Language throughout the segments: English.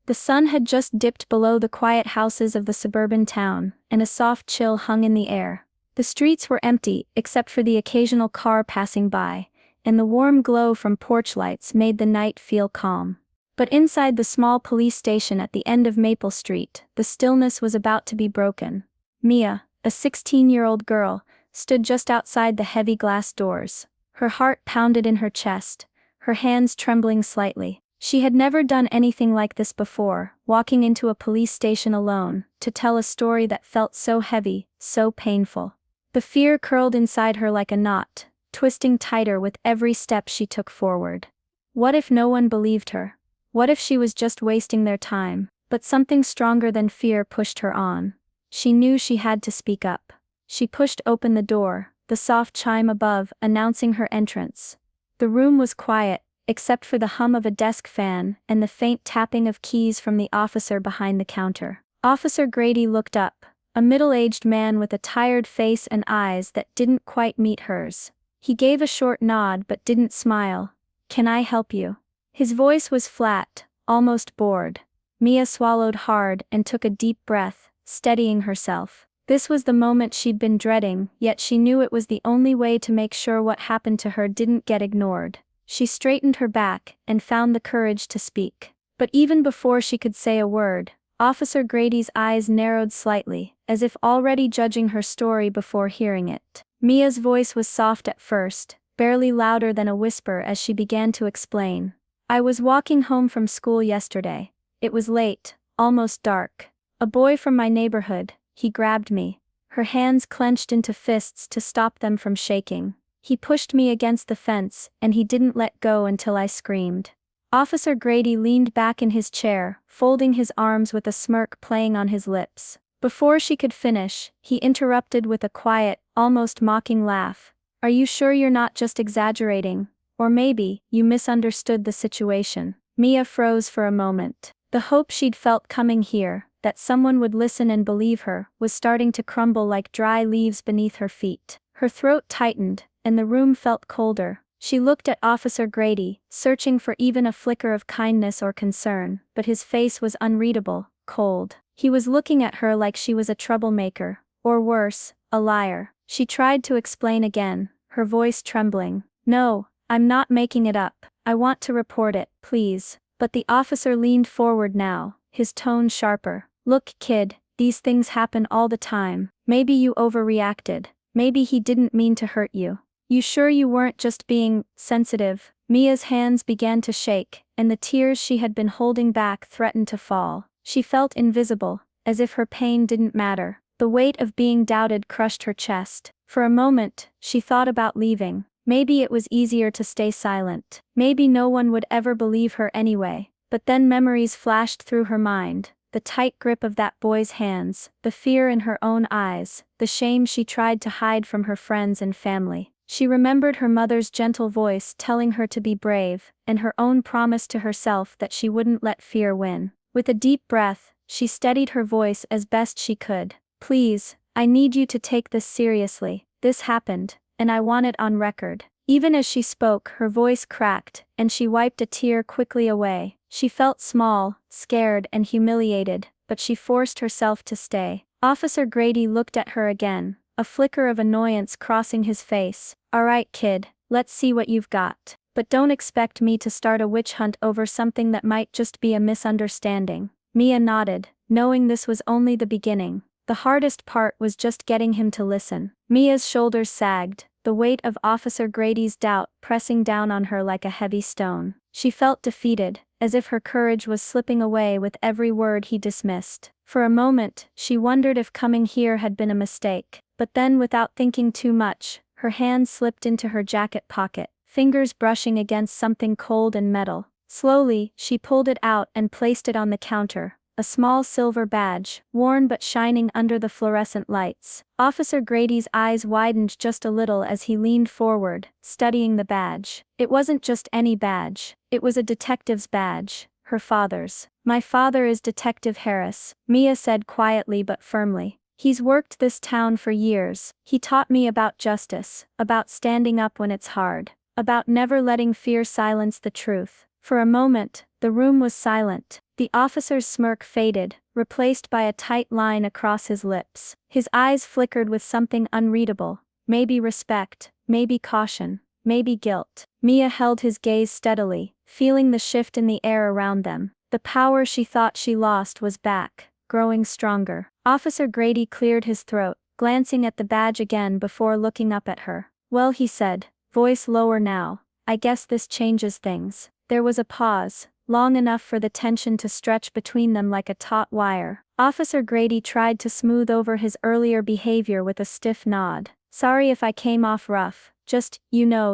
The sun had just dipped below the quiet houses of the suburban town, and a soft chill hung in the air. The streets were empty, except for the occasional car passing by, and the warm glow from porch lights made the night feel calm. But inside the small police station at the end of Maple Street, the stillness was about to be broken. Mia, a 16-year-old girl, stood just outside the heavy glass doors. Her heart pounded in her chest, her hands trembling slightly. She had never done anything like this before, walking into a police station alone, to tell a story that felt so heavy, so painful. The fear curled inside her like a knot, twisting tighter with every step she took forward. What if no one believed her? What if she was just wasting their time? But something stronger than fear pushed her on. She knew she had to speak up. She pushed open the door, the soft chime above announcing her entrance. The room was quiet, except for the hum of a desk fan and the faint tapping of keys from the officer behind the counter. Officer Grady looked up, a middle-aged man with a tired face and eyes that didn't quite meet hers. He gave a short nod but didn't smile. "Can I help you?" His voice was flat, almost bored. Mia swallowed hard and took a deep breath, steadying herself. This was the moment she'd been dreading, yet she knew it was the only way to make sure what happened to her didn't get ignored. She straightened her back and found the courage to speak. But even before she could say a word, Officer Grady's eyes narrowed slightly, as if already judging her story before hearing it. Mia's voice was soft at first, barely louder than a whisper as she began to explain. "I was walking home from school yesterday. It was late, almost dark. A boy from my neighborhood, he grabbed me." Her hands clenched into fists to stop them from shaking. "He pushed me against the fence, and he didn't let go until I screamed." Officer Grady leaned back in his chair, folding his arms with a smirk playing on his lips. Before she could finish, he interrupted with a quiet, almost mocking laugh. "Are you sure you're not just exaggerating? Or maybe, you misunderstood the situation." Mia froze for a moment. The hope she'd felt coming here, that someone would listen and believe her, was starting to crumble like dry leaves beneath her feet. Her throat tightened, and the room felt colder. She looked at Officer Grady, searching for even a flicker of kindness or concern, but his face was unreadable, cold. He was looking at her like she was a troublemaker, or worse, a liar. She tried to explain again, her voice trembling. "No, I'm not making it up. I want to report it, please." But the officer leaned forward now, his tone sharper. "Look, kid, these things happen all the time. Maybe you overreacted. Maybe he didn't mean to hurt you. You sure you weren't just being sensitive?" Mia's hands began to shake, and the tears she had been holding back threatened to fall. She felt invisible, as if her pain didn't matter. The weight of being doubted crushed her chest. For a moment, she thought about leaving. Maybe it was easier to stay silent. Maybe no one would ever believe her anyway. But then memories flashed through her mind. The tight grip of that boy's hands, the fear in her own eyes, the shame she tried to hide from her friends and family. She remembered her mother's gentle voice telling her to be brave, and her own promise to herself that she wouldn't let fear win. With a deep breath, she steadied her voice as best she could. "Please, I need you to take this seriously. This happened, and I want it on record." Even as she spoke, her voice cracked, and she wiped a tear quickly away. She felt small, scared and humiliated, but she forced herself to stay. Officer Grady looked at her again, a flicker of annoyance crossing his face. "All right, kid, let's see what you've got. But don't expect me to start a witch hunt over something that might just be a misunderstanding." Mia nodded, knowing this was only the beginning. The hardest part was just getting him to listen. Mia's shoulders sagged, the weight of Officer Grady's doubt pressing down on her like a heavy stone. She felt defeated, as if her courage was slipping away with every word he dismissed. For a moment, she wondered if coming here had been a mistake. But then, without thinking too much, her hand slipped into her jacket pocket, fingers brushing against something cold and metal. Slowly, she pulled it out and placed it on the counter. A small silver badge, worn but shining under the fluorescent lights. Officer Grady's eyes widened just a little as he leaned forward, studying the badge. It wasn't just any badge. It was a detective's badge, her father's. "My father is Detective Harris," Mia said quietly but firmly. "He's worked this town for years. He taught me about justice, about standing up when it's hard, about never letting fear silence the truth." For a moment, The room was silent. The officer's smirk faded, replaced by a tight line across his lips. His eyes flickered with something unreadable. Maybe respect, maybe caution, maybe guilt. Mia held his gaze steadily, feeling the shift in the air around them. The power she thought she lost was back, growing stronger. Officer Grady cleared his throat, glancing at the badge again before looking up at her. "Well," he said, voice lower now, "I guess this changes things." There was a pause, long enough for the tension to stretch between them like a taut wire. Officer Grady tried to smooth over his earlier behavior with a stiff nod. "Sorry if I came off rough, just,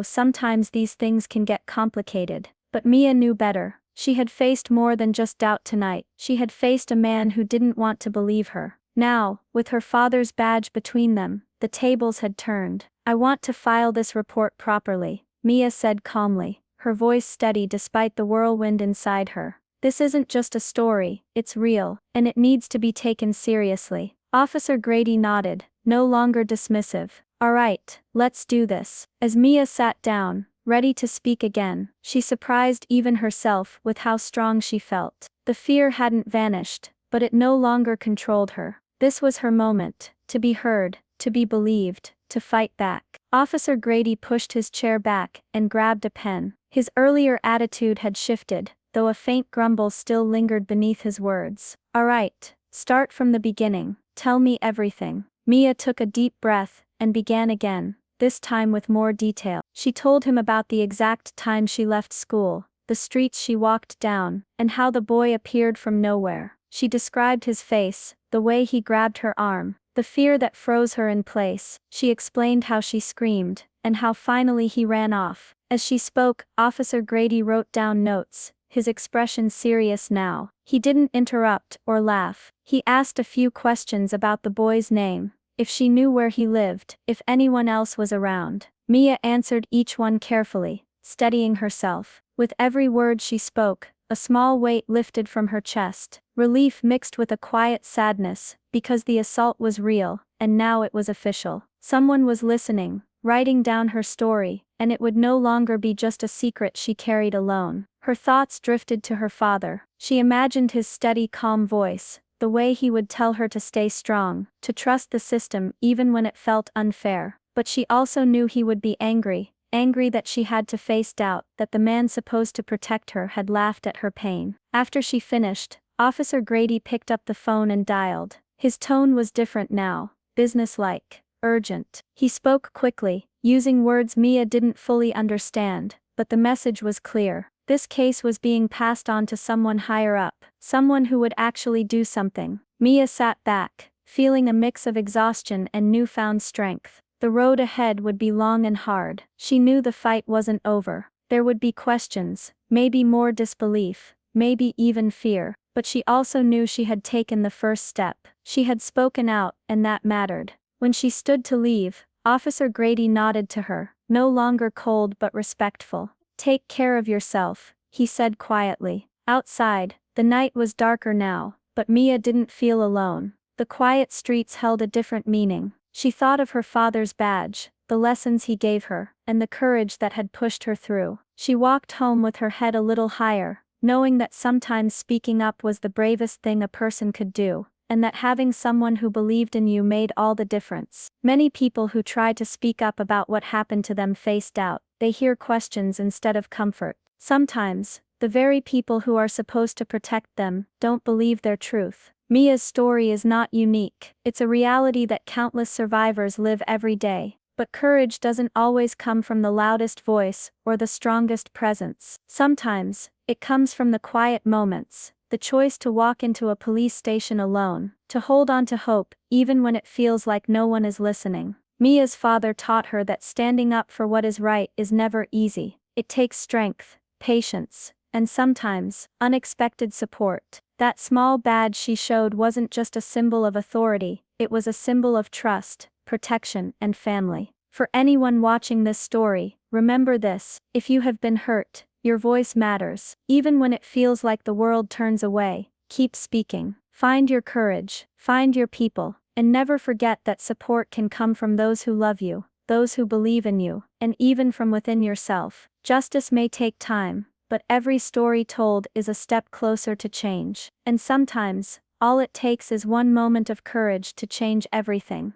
sometimes these things can get complicated." But Mia knew better. She had faced more than just doubt tonight. She had faced a man who didn't want to believe her. Now, with her father's badge between them, the tables had turned. "I want to file this report properly," Mia said calmly, her voice steady despite the whirlwind inside her. "This isn't just a story, it's real, and it needs to be taken seriously." Officer Grady nodded, no longer dismissive. "All right, let's do this." As Mia sat down, ready to speak again, she surprised even herself with how strong she felt. The fear hadn't vanished, but it no longer controlled her. This was her moment, to be heard, to be believed, to fight back. Officer Grady pushed his chair back and grabbed a pen. His earlier attitude had shifted, though a faint grumble still lingered beneath his words. "All right, start from the beginning. Tell me everything." Mia took a deep breath and began again, this time with more detail. She told him about the exact time she left school, the streets she walked down, and how the boy appeared from nowhere. She described his face, the way he grabbed her arm, the fear that froze her in place. She explained how she screamed, and how finally he ran off. As she spoke, Officer Grady wrote down notes, his expression serious now. He didn't interrupt or laugh. He asked a few questions about the boy's name, if she knew where he lived, if anyone else was around. Mia answered each one carefully, steadying herself. With every word she spoke, a small weight lifted from her chest, relief mixed with a quiet sadness, because the assault was real, and now it was official. Someone was listening, writing down her story, and it would no longer be just a secret she carried alone. Her thoughts drifted to her father. She imagined his steady, calm voice, the way he would tell her to stay strong, to trust the system even when it felt unfair. But she also knew he would be angry that she had to face doubt, that the man supposed to protect her had laughed at her pain. After she finished, Officer Grady picked up the phone and dialed. His tone was different now, businesslike, urgent. He spoke quickly, using words Mia didn't fully understand, but the message was clear. This case was being passed on to someone higher up, someone who would actually do something. Mia sat back, feeling a mix of exhaustion and newfound strength. The road ahead would be long and hard. She knew the fight wasn't over. There would be questions, maybe more disbelief, maybe even fear, but she also knew she had taken the first step. She had spoken out, and that mattered. When she stood to leave, Officer Grady nodded to her, no longer cold but respectful. "Take care of yourself," he said quietly. Outside, the night was darker now, but Mia didn't feel alone. The quiet streets held a different meaning. She thought of her father's badge, the lessons he gave her, and the courage that had pushed her through. She walked home with her head a little higher, knowing that sometimes speaking up was the bravest thing a person could do, and that having someone who believed in you made all the difference. Many people who try to speak up about what happened to them face doubt. They hear questions instead of comfort. Sometimes, the very people who are supposed to protect them don't believe their truth. Mia's story is not unique. It's a reality that countless survivors live every day. But courage doesn't always come from the loudest voice or the strongest presence. Sometimes, it comes from the quiet moments, the choice to walk into a police station alone, to hold on to hope, even when it feels like no one is listening. Mia's father taught her that standing up for what is right is never easy. It takes strength, patience, and sometimes, unexpected support. That small badge she showed wasn't just a symbol of authority, it was a symbol of trust, protection, and family. For anyone watching this story, remember this: if you have been hurt, your voice matters. Even when it feels like the world turns away, keep speaking. Find your courage, find your people, and never forget that support can come from those who love you, those who believe in you, and even from within yourself. Justice may take time, but every story told is a step closer to change. And sometimes, all it takes is one moment of courage to change everything.